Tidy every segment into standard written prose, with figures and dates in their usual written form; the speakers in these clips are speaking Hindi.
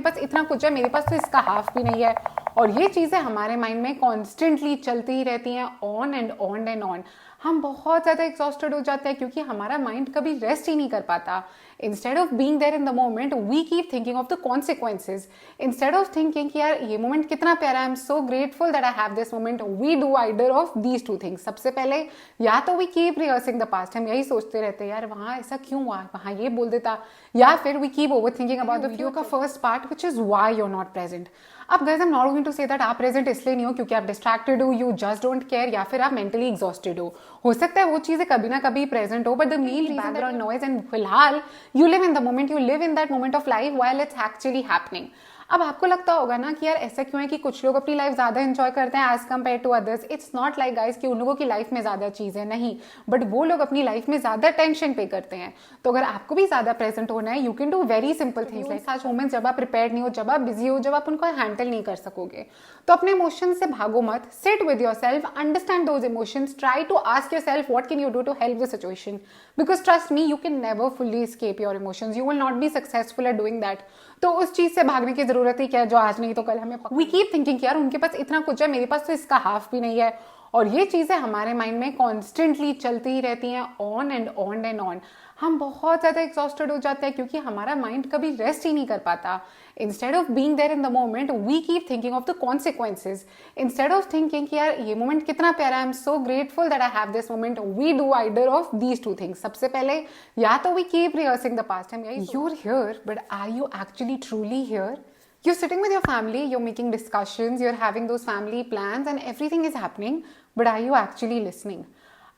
पास इतना कुछ है, मेरे पास तो इसका हाफ भी नहीं है। और ये चीज़ें हमारे माइंड में कॉन्स्टेंटली चलती ही रहती हैं, on and on and on. हम बहुत ज़्यादा एग्जॉस्टेड हो जाते हैं क्योंकि हमारा माइंड कभी रेस्ट ही नहीं कर पाता। Instead of being there in the moment we keep thinking of the consequences. Instead of thinking कि यार ये मोमेंट कितना प्यारा है, I am so grateful that I have this moment, we do either of these two things. सबसे पहले या तो we keep rehearsing the past, हम यही सोचते रहते हैं यार वहाँ ऐसा क्यों हुआ, वहाँ ये बोल देता, या फिर we keep over thinking about the video का first part which is why you are not present. अब guys I am not going to say that आप प्रेजेंट इसलिए नहीं हो क्योंकि आप डिस्ट्रैक्टेड हो, यू जस्ट डोंट केयर, या फिर आप मेंटली एग्जॉस्टेड हो सकता है वो चीजें कभी ना कभी प्रेजेंट हो, but the main reason background noise and फिलहाल you live in the moment, you live in that moment of life while it's actually happening. अब आपको लगता होगा ना कि यार ऐसा क्यों है कि कुछ लोग अपनी लाइफ ज्यादा एंजॉय करते हैं as compare to others. It's not like guys कि उन लोगों की लाइफ में ज्यादा चीजें नहीं, बट वो लोग अपनी लाइफ में ज्यादा टेंशन पे करते हैं। तो अगर आपको भी ज्यादा प्रेजेंट होना है, you can do very simple things like such moments जब आप प्रिपेयर्ड नहीं हो, जब आप बिजी हो, जब आप उनको हैंडल नहीं कर सकोगे, तो अपने इमोशंस से भागो मत, sit with yourself, understand those emotions, try to ask yourself what can you do to help the situation, because trust me you can never fully escape your emotions, you will not be successful at doing that. तो उस चीज से भागने की जरूरत ही क्या है जो आज नहीं तो कल हमें। वी कीप थिंकिंग यार उनके पास इतना कुछ है, मेरे पास तो इसका हाफ भी नहीं है। और ये चीजें हमारे माइंड में कॉन्स्टेंटली चलती ही रहती हैं, on and on and on. हम बहुत ज्यादा एग्जॉस्टेड हो जाते हैं क्योंकि हमारा माइंड कभी रेस्ट ही नहीं कर पाता। Instead of being there in the moment we keep thinking of the consequences. Instead of thinking कि यार ये मोमेंट कितना प्यारा है, I am so grateful that I have this moment, we do either of these two things. सबसे पहले या तो we keep rehearsing the past, हम यही you're here but are you actually truly here? You're sitting with your family, you're making discussions, you're having those family plans and everything is happening, but are you actually listening?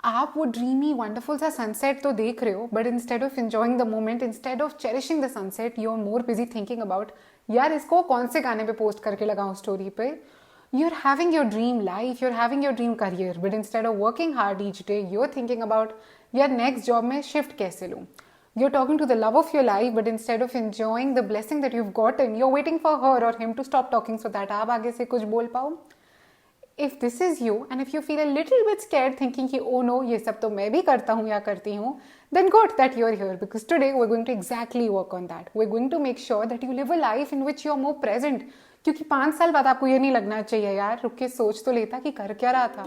आप वो ड्रीमी वंडरफुल सा सनसेट तो देख रहे हो, but instead of enjoying the moment, instead of cherishing the sunset, you are more busy thinking about यार इसको कौन से गाने पे पोस्ट करके लगाऊं स्टोरी पे। You are having your dream life, you are having your dream career, but instead of working hard each day you are thinking about यार नेक्स्ट जॉब में शिफ्ट कैसे लूँ। You're talking to the love of your life, but instead of enjoying the blessing that you've gotten, you're waiting for her or him to stop talking so that आप आगे से कुछ बोल पाओ। If this is you and if you feel a little bit scared thinking कि oh no ये सब तो मैं भी करता हूँ या करती हूँ, then good that you're here because today we're going to exactly work on that. We're going to make sure that you live a life in which you're more present. क्योंकि 5 साल बाद आपको ये नहीं लगना चाहिए यार रुक के सोच तो लेता कि कर क्या रहा था।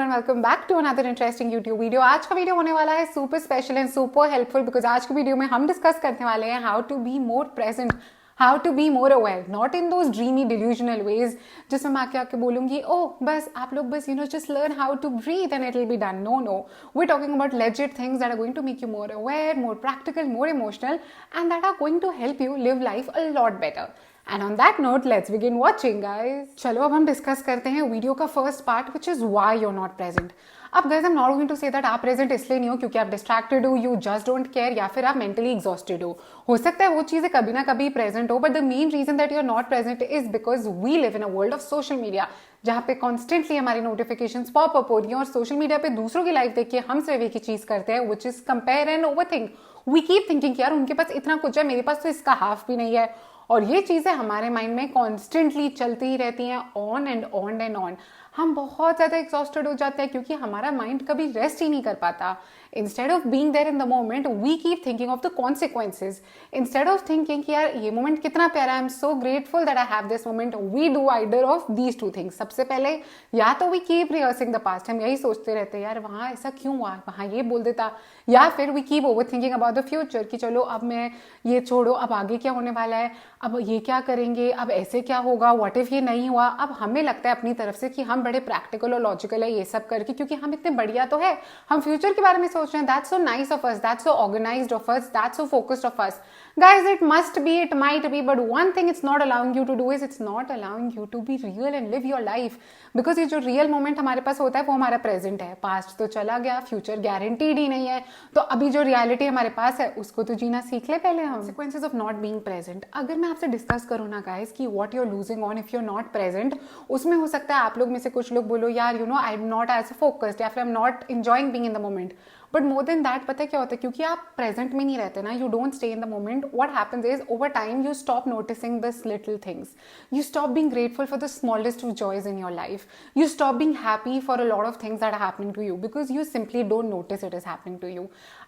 Welcome back to another interesting YouTube video. आज का वीडियो होने वाला है super special and super helpful because आज के वीडियो में हम डिस्कस करने वाले हैं how to be more present, how to be more aware, not in those dreamy delusional ways जिसमें मैं आके बोलूंगी ओ बस आप लोग बस just learn how to breathe and it will be done. No no, we talking about legit things that are going to make you more aware, more practical, more emotional and that are going to help you live life a lot better. And on that note, let's begin watching, guys. चलो अब हम डिस्कस करते हैं वीडियो का first part which is why you are not present. अब guys I am not going to say that आप प्रेजेंट इसलिए नहीं हो क्योंकि आप डिस्ट्रैक्टेड हो, यू जस्ट डोंट केयर, या फिर आप मेंटली एग्जॉस्टेड हो सकता है वो चीजें कभी ना कभी प्रेजेंट हो, but the main reason that you are not present is because we live in a world of social media जहाँ पे कॉन्स्टेंटली हमारी नोटिफिकेशंस पॉप अप हो रही हैं और सोशल मीडिया पे दूसरों की लाइफ देख के हम सिर्फ एक ही चीज करते हैं which is compare and overthink. We keep thinking यार उनके पास इतना कुछ है, मेरे पास तो इसका हाफ भी नहीं है। और ये चीजें हमारे माइंड में कॉन्स्टेंटली चलती ही रहती हैं, on and on and on. हम बहुत ज्यादा एग्जॉस्टेड हो जाते हैं क्योंकि हमारा माइंड कभी रेस्ट ही नहीं कर पाता। Instead of being there in the moment we keep thinking of the consequences. Instead of thinking कि यार ये मोमेंट कितना प्यारा है, I am so grateful that I have this moment, we do either of these two things. सबसे पहले या तो we keep rehearsing the past, हम यही सोचते रहते हैं यार वहाँ ऐसा क्यों हुआ, वहाँ ये बोल देता, या फिर we keep over thinking about the future कि चलो अब मैं ये छोड़ो, अब आगे क्या होने वाला है, अब ये क्या करेंगे, अब ऐसे क्या होगा, व्हाट इफ ये नहीं हुआ। अब हमें लगता है अपनी तरफ से कि हम बड़े प्रैक्टिकल और लॉजिकल है ये सब करके क्योंकि हम इतने बढ़िया तो है, हम फ्यूचर के बारे में सोच रहे हैं। That's so nice of us, that's so organised of us, that's so focused of us. Guys, it must be, it might be, but one thing it's not allowing you to do is it's not allowing you to be real and live your life. Because ये जो रियल मोमेंट हमारे पास होता है वो हमारा प्रेजेंट है, पास्ट तो चला गया, फ्यूचर गारंटीड ही नहीं है। तो अभी जो रियलिटी हमारे पास है उसको तो जीना सीख ले पहले हम। Consequences of not being present, अगर मैं आपसे डिस्कस करूँ ना गाइस कि what you're losing on if you're not present, उसमें हो सकता है आप लोग में से कुछ लोग बोलो यार I am not as focused या फिर I am not enjoying being in the moment. But more than that पता है क्या होता है, क्योंकि आप प्रेजेंट में नहीं रहते ना, you don't stay in the moment, what happens is over time you stop noticing this little things, you stop being grateful for the smallest of joys in your life, you stop being happy for a lot of things that are happening to you because you simply don't notice it is happening to you.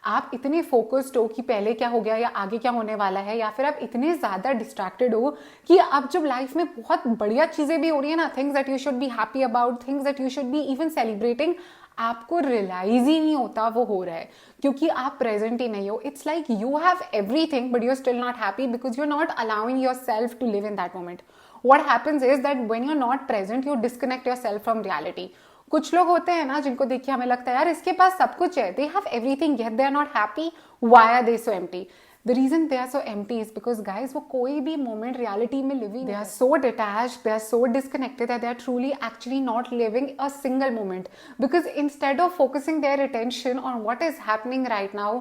आप इतने फोकस्ड हो कि पहले क्या हो गया या आगे क्या होने वाला है, या फिर आप इतने ज्यादा डिस्ट्रैक्टेड हो कि अब जब लाइफ में बहुत बढ़िया चीजें भी हो रही है ना, things that you should be happy about, things that you should be even celebrating, आपको रियलाइज ही नहीं होता वो हो रहा है, क्योंकि आप प्रेजेंट ही नहीं हो. It's like you have everything but you are still not happy because you are not allowing yourself to live in that moment. What happens is that when you're not present, you disconnect yourself from reality. कुछ लोग होते हैं ना जिनको देख के हमें लगता है यार इसके पास सब कुछ है, they have everything yet they are not happy. Why are they so empty? The reason they are so empty is because guys वो कोई भी moment reality में living, they are so detached, they are so disconnected that they are truly actually not living a single moment, because instead of focusing their attention on what is happening right now,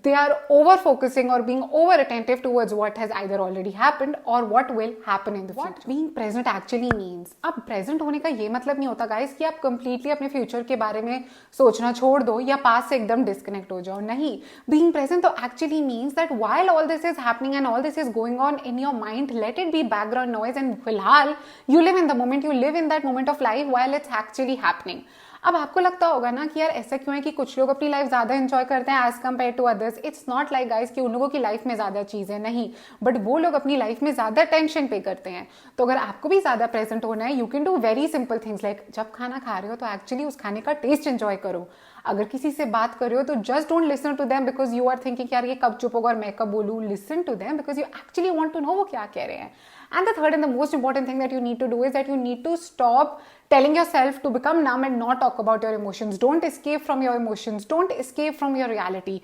they are over focusing or being over attentive towards what has either already happened or what will happen in the future. What being present actually means, अब present होने का ये मतलब नहीं होता guys कि आप completely अपने future के बारे में सोचना छोड़ दो या पास से एकदम disconnect हो जाओ, नहीं. Being present तो actually means that while all this is happening and all this is going on in your mind, let it be background noise and फिलहाल you live in the moment, you live in that moment of life while it's actually happening. अब आपको लगता होगा ना कि यार ऐसा क्यों है कि कुछ लोग अपनी लाइफ ज्यादा एंजॉय करते हैं as compare to others. It's not like guys कि उन लोगों की लाइफ में ज्यादा चीजें नहीं, बट वो लोग अपनी लाइफ में ज्यादा टेंशन पे करते हैं. तो अगर आपको भी ज्यादा प्रेजेंट होना है, you can do very simple things like जब खाना खा रहे हो तो एक्चुअली उस खाने का टेस्ट एंजॉय करो. अगर किसी से बात कर रहे हो तो just don't listen to them because you are thinking यार ये कब चुप होगा और मैं कब बोलूं. Listen to them because you actually want to know वो क्या कह रहे हैं. And the third and the most important thing that you need to do is that you need to stop telling yourself to become numb and not talk about your emotions. Don't escape from your emotions. Don't escape from your reality.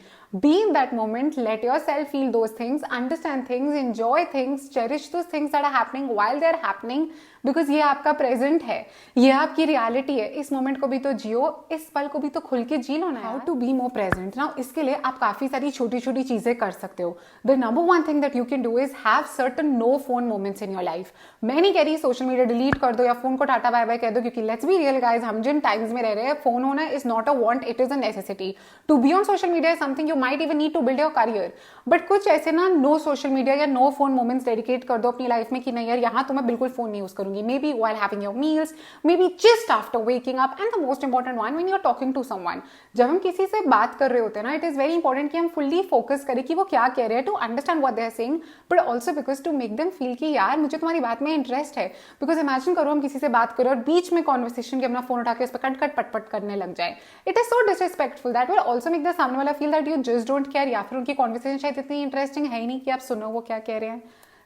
Be in that moment. Let yourself feel those things, understand things, enjoy things, cherish those things that are happening while they're happening. Because ये आपका प्रेजेंट है, ये आपकी रियलिटी है. इस मोमेंट को भी तो जियो, इस पल को भी तो खुल के जी लो ना. How to be more present now, इसके लिए आप काफी सारी छोटी छोटी चीजें कर सकते हो. The number one thing that you can do is have certain no phone moments in your life. मैं नहीं कह रही सोशल मीडिया डिलीट कर दो या फोन को टाटा बाय बाय कह दो, क्योंकि लेट्स बी रियल गाइज, हम जिन टाइम्स में रह रहे हैं फोन होना is not a want, it is a necessity. To be on social media is something you might even need to build your career. But कुछ ऐसे ना नो सोशल मीडिया या नो फोन मोमेंट्स डेडिकेट कर दो अपनी लाइफ में कि नहीं यार यहाँ तो मैं बिल्कुल फोन नहीं यूज करूंगी. May be while having your meals, maybe just after waking up, and the most important one when you're talking to someone. जब हम किसी से बात कर रहे होते हैं ना, it is very important कि हम fully focus करें कि वो क्या कह रहे हैं, to understand what they are saying, but also because to make them feel कि यार मुझे तुम्हारी बात में इंटरेस्ट है. Because imagine करो हम किसी से बात करें और बीच में conversation के अपना फोन उठा के उस पर कट कट पट पट करने लग जाए. It is so disrespectful. That will also make the सामने वाला feel that you just don't care, या फिर उनकी conversation शायद इतनी इंटरेस्टिंग है ही नहीं कि आप सुनो वो क्या कह रहे हैं.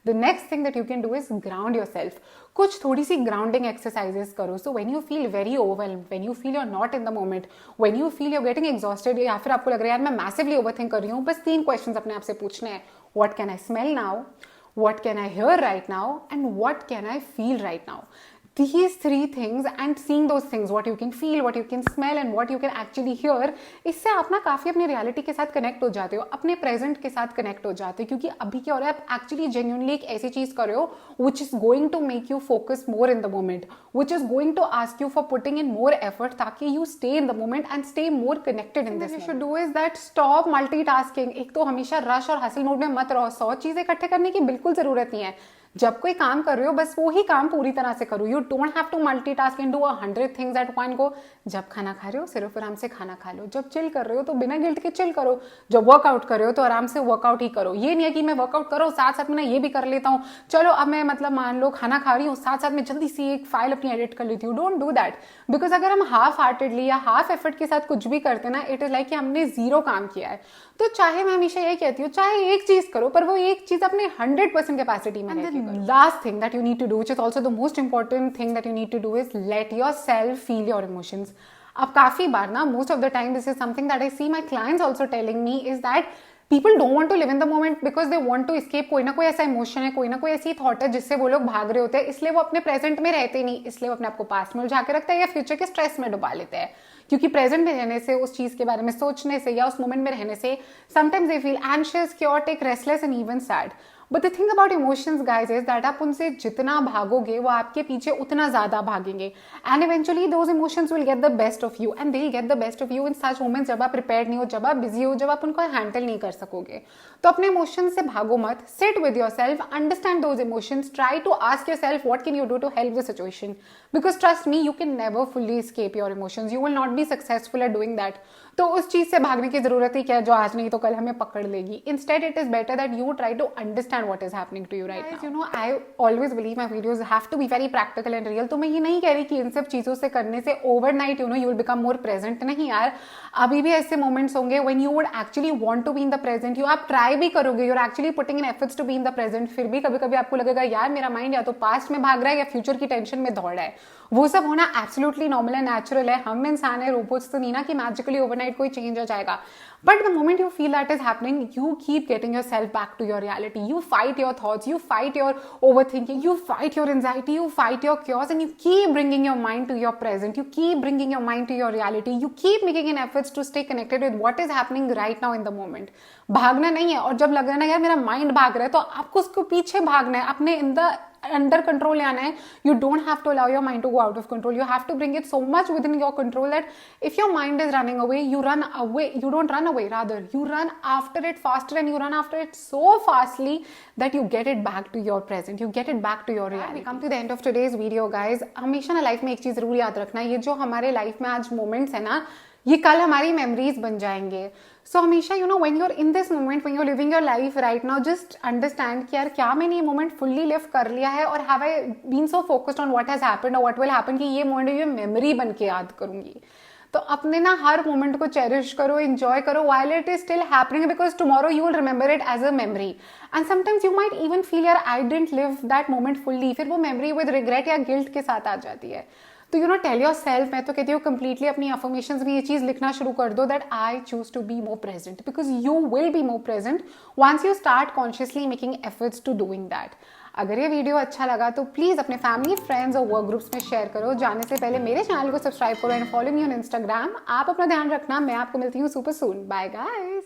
The next thing that you can do is ground yourself. कुछ थोड़ी सी grounding exercises करो. So when you feel very overwhelmed, when you feel you're not in the moment, when you feel you're getting exhausted, या फिर आपको लग रहा है यार मैं massively overthink कर रही हूँ, बस 3 questions अपने आप से पूछने हैं. What can I smell now? What can I hear right now? And what can I feel right now? These 3 things and seeing those things, what you can feel, what you can smell and what you can actually hear, इससे आप ना काफी अपनी रियलिटी के साथ कनेक्ट हो जाते हो, अपने प्रेजेंट के साथ कनेक्ट हो जाते हो. क्योंकि अभी क्या हो रहा है, आप एक्चुअली जेन्युइनली एक ऐसी चीज कर रहे हो which is going to make you focus more in the moment, which is going to ask you for putting in more effort ताकि you stay in the moment and stay more connected in this. What you should do is that stop multitasking. एक तो हमेशा रश और हसल मोड में मत रहो. 100 चीजें इकट्ठे करने की बिल्कुल जरूरत नहीं है. जब कोई काम कर रहे हो बस वो ही काम पूरी तरह से करो. You don't have to multitask and do 100 things at one go. जब खाना खा रहे हो सिर्फ आराम से खाना खा लो. जब चिल कर रहे हो तो बिना गिल्ट के चिल करो. जब वर्कआउट कर रहे हो तो आराम से वर्कआउट ही करो. ये नहीं है कि मैं वर्कआउट करो साथ साथ में ना ये भी कर लेता हूँ, चलो अब मैं मतलब मान लो खाना खा रही हूँ साथ साथ में जल्दी सी एक फाइल अपनी एडिट कर लेती हूँ. Don't do that. बिकॉज अगर हम हाफ हार्टेडली या हाफ एफर्ट के साथ कुछ भी करते ना, इट इज लाइक कि हमने 0 काम किया है. तो चाहे मैं हमेशा ये कहती हूँ चाहे एक चीज करो पर वो एक चीज अपने 100% कैपेसिटी में रखिए. Last thing that you need to do, which is also the most important thing that you need to do, is let yourself feel your emotions. अब काफी बार ना, most of the time this is something that I see my clients also telling me, is that people don't want to live in the moment because they want to escape. कोई ना कोई ऐसा इमोशन है, कोई ना कोई ऐसी थॉट है जिससे वो लोग भाग रहे होते हैं, इसलिए वो अपने प्रेजेंट में रहते नहीं, इसलिए वो अपने आपको पास्ट में उलझा के रखते हैं या फ्यूचर के स्ट्रेस में डुबा लेते हैं. क्योंकि प्रेजेंट में रहने से, उस चीज के बारे में सोचने से या उस मोमेंट में रहने से sometimes they feel anxious, chaotic, restless and even sad. But the thing about emotions guys is that आप उनसे जितना भागोगे वो आपके पीछे उतना ज्यादा भागेंगे, and eventually those emotions will get the best of you, and they will get the best of you in such moments जब आप प्रिपेयर्ड नहीं हो, जब आप बिजी हो, जब आप उनको हैंडल नहीं कर सकोगे। तो अपने इमोशंस से भागो मत, sit with yourself, understand those emotions, try to ask yourself what can you do to help the situation, because trust me you can never fully escape your emotions, you will not be successful at doing that. तो उस चीज से भागने की जरूरत ही क्या है जो आज नहीं तो कल हमें पकड़ लेगी। Instead it is better that you try to understand what is happening to you right now. You know I always believe my videos have to be very practical and real. तो मैं ये नहीं कह रही कि इन सब चीजों से करने से overnight you know you will become more present, नहीं यार, अभी भी ऐसे मोमेंट्स होंगे when you would actually want to be in the present, you आप ट्राई भी करोगे, you are actually putting in efforts to be in the present, फिर भी कभी कभी आपको लगेगा यार मेरा माइंड या तो पास्ट में भाग रहा है या फ्यूचर की टेंशन में दौड़ रहा है। वो सब होना एब्सोल्युटली नॉर्मल है, नेचुरल है, हम इंसान है, रोबोट्स तो नहीं ना कि मैजिकली ओवरनाइट कोई चेंज हो जाएगा। But the moment you feel that is happening, you keep getting yourself back to your reality. You fight your thoughts, you fight your overthinking, you fight your anxiety, you fight your chaos, and you keep bringing your mind to your present. You keep bringing your mind to your reality. You keep making an efforts to stay connected with what is happening right now in the moment. भागना नहीं है, और जब लग रहा है ना यार मेरा माइंड भाग रहा है, तो आपको उसको पीछे भागना है, अपने इन द अंडर कंट्रोल ले आना है। You don't have to allow your mind to go out of control, you have to bring it so much within your control that if your mind is running away, you run away, you don't run away, rather you run after it faster, and you run after it so fastly that you get it back to your present, you get it back to your reality. We come to the end of today's video guys. हमेशा ना लाइफ में एक चीज जरूर याद रखना, ये जो हमारे लाइफ में आज मोमेंट्स है ना, ये कल हमारी मेमोरीज बन जाएंगे। सो हमेशा you know when you are in this moment, when you are living your life right now, just understand कि यार क्या मैंने ये मोमेंट फुल्ली लिव कर लिया है, और have I been so focused on what has happened और व्हाट विल हैपन कि ये मोमेंट ये मेमोरी बन के याद करूंगी। तो अपने ना हर मोमेंट को चेरिश करो, एंजॉय करो while it is still happening, because tomorrow you will remember it as a memory, and sometimes you might even feel यार I didn't live that moment fully, फिर वो memory with regret या guilt के साथ आ जाती है। तो you know tell yourself, मैं तो कहती हूँ कंप्लीटली अपनी अफर्मेशंस में ये चीज लिखना शुरू कर दो that I choose to be more present, because you will be more present once you start consciously making efforts to doing that. अगर ये वीडियो अच्छा लगा तो प्लीज अपने फैमिली, फ्रेंड्स और वर्क ग्रुप्स में शेयर करो। जाने से पहले मेरे चैनल को सब्सक्राइब करो and follow me on Instagram. आप अपना ध्यान रखना, मैं आपको मिलती हूँ सुपर सून। Bye guys.